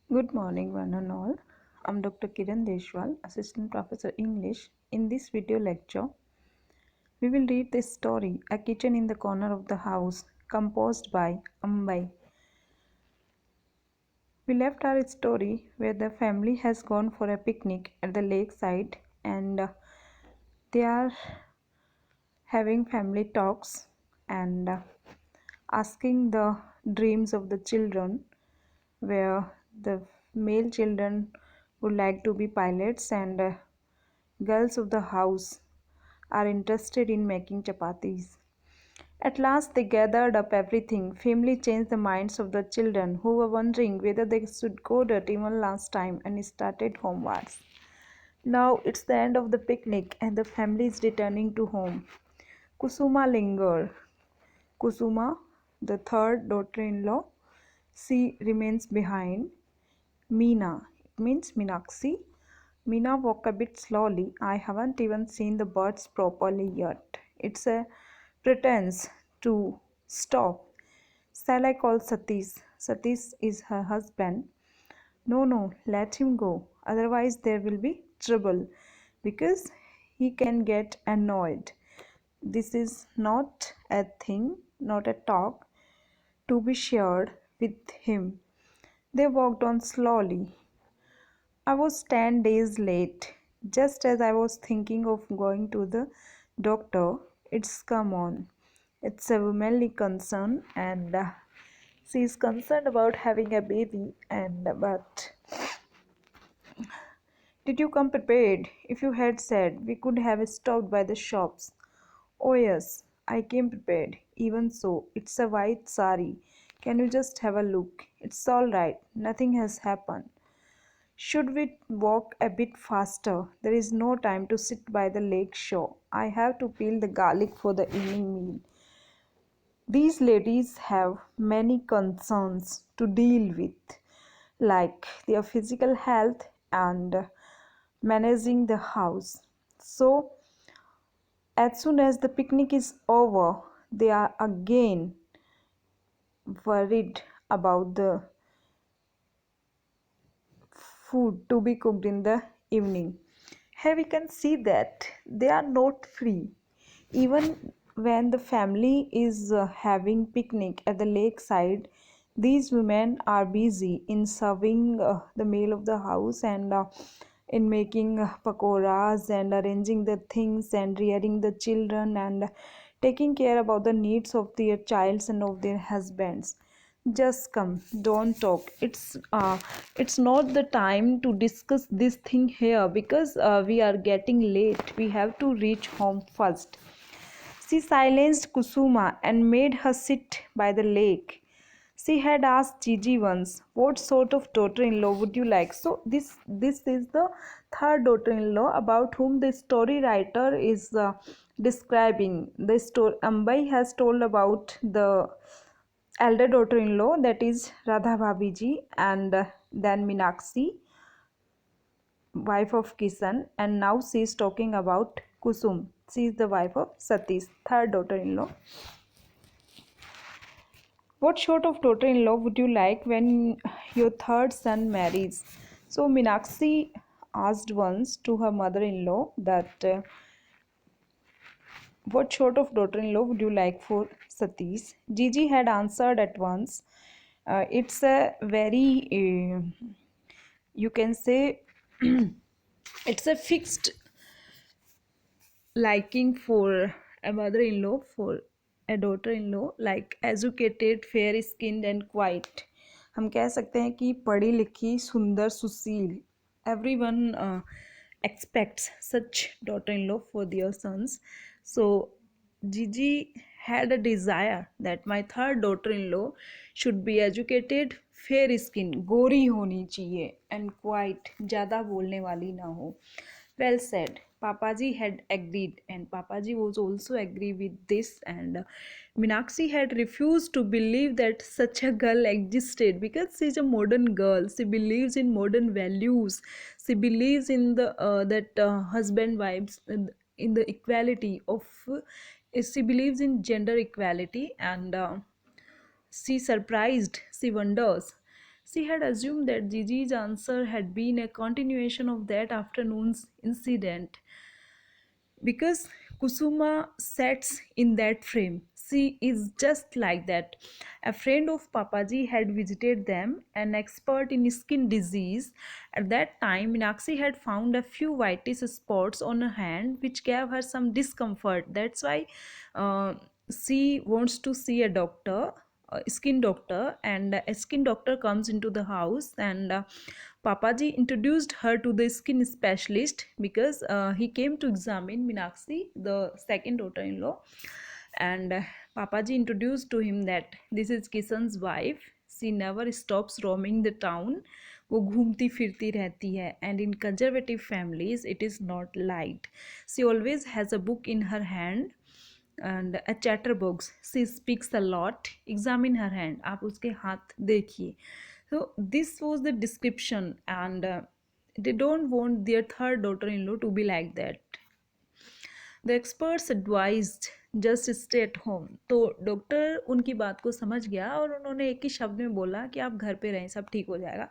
Good morning, one and all. I'm Dr. Kiran Deshwal, Assistant Professor English. In this video lecture, we will read the story A Kitchen in the Corner of the House, composed by Ambai. We left our story where the family has gone for a picnic at the lakeside and they are having family talks and asking the dreams of the children, where the male children would like to be pilots and girls of the house are interested in making chapatis. At last they gathered up everything. Family changed the minds of the children who were wondering whether they should go dirty one last time and started homewards. Now it's the end of the picnic and the family is returning to home. Kusuma lingered. Kusuma, the third daughter-in-law, she remains behind. Meena, it means Meenakshi. Meena walked a bit slowly. I haven't even seen the birds properly yet. It's a pretense to stop. Shall I call Satish? Satish is her husband. No, no, let him go. Otherwise, there will be trouble because he can get annoyed. This is not a thing, not a talk to be shared with him. They walked on slowly. I was 10 days late. Just as I was thinking of going to the doctor, it's come on. It's a womanly concern, and she is concerned about having a baby. And but did you come prepared? If you had said we could have stopped by the shops. Oh yes, I came prepared. Even so, it's a white sari. Can you just have a look? It's all right. Nothing has happened. Should we walk a bit faster? There is no time to sit by the lake shore. I have to peel the garlic for the evening meal. These ladies have many concerns to deal with, like their physical health and managing the house. So, as soon as the picnic is over, they are again worried about the food to be cooked in the evening. Here we can see that they are not free. Even when the family is having picnic at the lakeside, these women are busy in serving the meal of the house and in making pakoras and arranging the things and rearing the children and taking care about the needs of their childs and of their husbands. Just come, don't talk. It's not the time to discuss this thing here because we are getting late. We have to reach home first. She silenced Kusuma and made her sit by the lake. She had asked Gigi once, "What sort of daughter-in-law would you like?" So this is the third daughter-in-law about whom the story writer is describing. The story Ambai has told about the elder daughter-in-law, that is Radha Bhabiji, and then Meenakshi, wife of Kisan, and now she is talking about Kusum. She is the wife of Satish, third daughter-in-law. What sort of daughter-in-law would you like when your third son marries? So Meenakshi asked once to her mother-in-law that what sort of daughter-in-law would you like for Satish? Gigi had answered at once. It's a very, you can say, it's a fixed liking for a mother-in-law for a daughter-in-law, like educated, fair skinned and quiet. हम कह सकते हैं कि पढ़ी लिखी सुंदर सुशील. Everyone expects such daughter-in-law for their sons. So Gigi had a desire that my third daughter-in-law should be educated, fair skin, गोरी होनी चाहिए and quiet, ज़्यादा बोलने वाली ना हो. Well said. Papaji had agreed, and Papaji was also agree with this. And Meenakshi had refused to believe that such a girl existed because she's a modern girl. She believes in modern values. She believes in the that husband wives in the equality of. She believes in gender equality, and she surprised. She wonders. She had assumed that Gigi's answer had been a continuation of that afternoon's incident because Kusuma sits in that frame. She is just like that. A friend of Papaji had visited them, an expert in skin disease. At that time, Meenakshi had found a few whitish spots on her hand which gave her some discomfort. That's why uh, she wants to see a doctor, a skin doctor, and a skin doctor comes into the house, and Papaji introduced her to the skin specialist because he came to examine Meenakshi, the second daughter-in-law, and Papaji introduced to him that this is Kishan's wife. She never stops roaming the town. वो घूमती फिरती रहती है, and in conservative families it is not liked. She always has a book in her hand and a chatterbox. She speaks a lot. Examine her hand. आप उसके हाथ देखिए. So this was the description, and they don't want their third daughter-in-law to be like that. The experts advised just stay at home. तो doctor उनकी बात को समझ गया और उन्होंने एक ही शब्द में बोला कि आप घर पे रहें, सब ठीक हो जाएगा.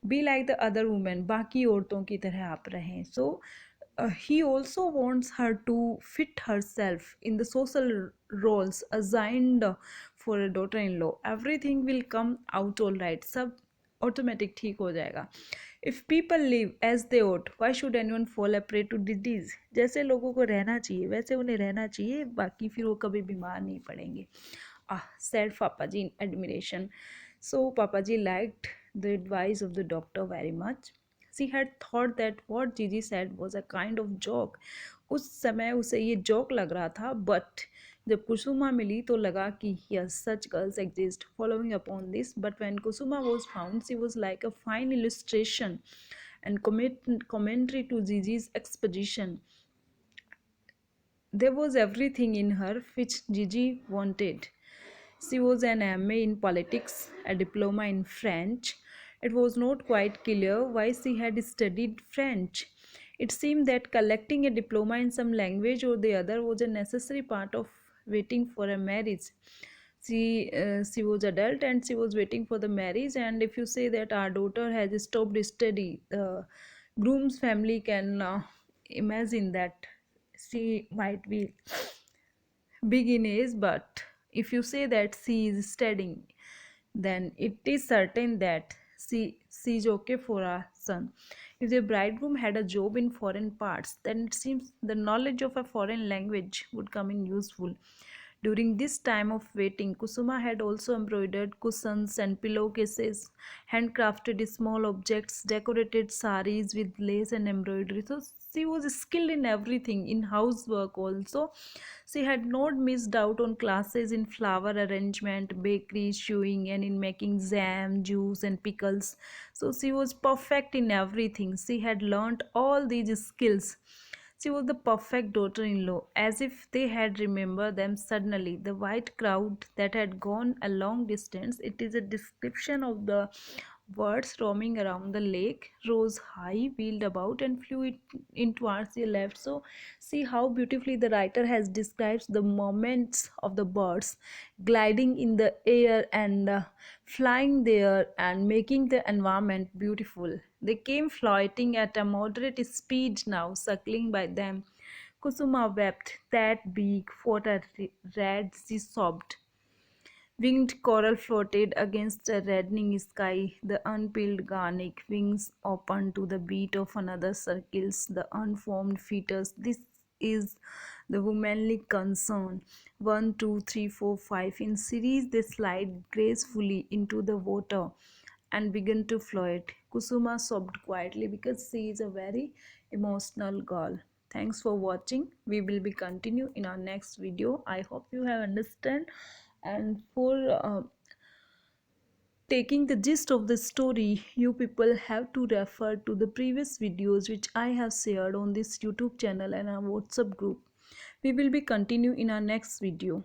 Be like the other women, बाकी औरतों की तरह आप रहें. So he also wants her to fit herself in the social roles assigned for a daughter-in-law. Everything will come out all right. सब ऑटोमेटिक ठीक हो जाएगा. If people live as they ought, why should anyone fall a prey to disease? जैसे लोगों को रहना चाहिए वैसे उन्हें रहना चाहिए, बाकी फिर वो कभी बीमार नहीं पड़ेंगे. Said Papaji in admiration. So Papaji liked the advice of the doctor very much. She had thought that what Gigi said was a kind of joke. उस समय उसे ये joke लग रहा था, but जब कुसुमा मिली तो लगा कि yes, such girls exist. Following upon this, but when Kusuma was found, she was like a fine illustration and commentary to Gigi's exposition. There was everything in her which Gigi wanted. She was an MA in politics, a diploma in French. It was not quite clear why she had studied French. It seemed that collecting a diploma in some language or the other was a necessary part of waiting for a marriage. She was adult and she was waiting for the marriage, and if you say that our daughter has stopped study, the groom's family can imagine that she might be big in age, but if you say that she is studying, then it is certain that she is okay for a son. If the bridegroom had a job in foreign parts, then it seems the knowledge of a foreign language would come in useful. During this time of waiting, Kusuma had also embroidered cushions and pillowcases, handcrafted small objects, decorated saris with lace and embroidery. So she was skilled in everything, in housework also. She had not missed out on classes in flower arrangement, bakery, sewing, and in making jam, juice, and pickles. So she was perfect in everything. She had learnt all these skills. She was the perfect daughter-in-law, as if they had remembered them suddenly. The white crowd that had gone a long distance, it is a description of the birds roaming around the lake, rose high, wheeled about, and flew in towards the left. So, see how beautifully the writer has described the moments of the birds gliding in the air and flying there and making the environment beautiful. They came floating at a moderate speed now, circling by them. Kusuma wept. That big, what a red, she sobbed. Winged coral floated against a reddening sky. The unpeeled garnet wings opened to the beat of another circles the unformed fetus. This is the womanly concern. 1, 2, 3, 4, 5. In series, they slide gracefully into the water and begin to float. Kusuma sobbed quietly because she is a very emotional girl. Thanks for watching. We will be continue in our next video. I hope you have understand, and for taking the gist of the story, you people have to refer to the previous videos which I have shared on this YouTube channel and our WhatsApp group. We will be continue in our next video.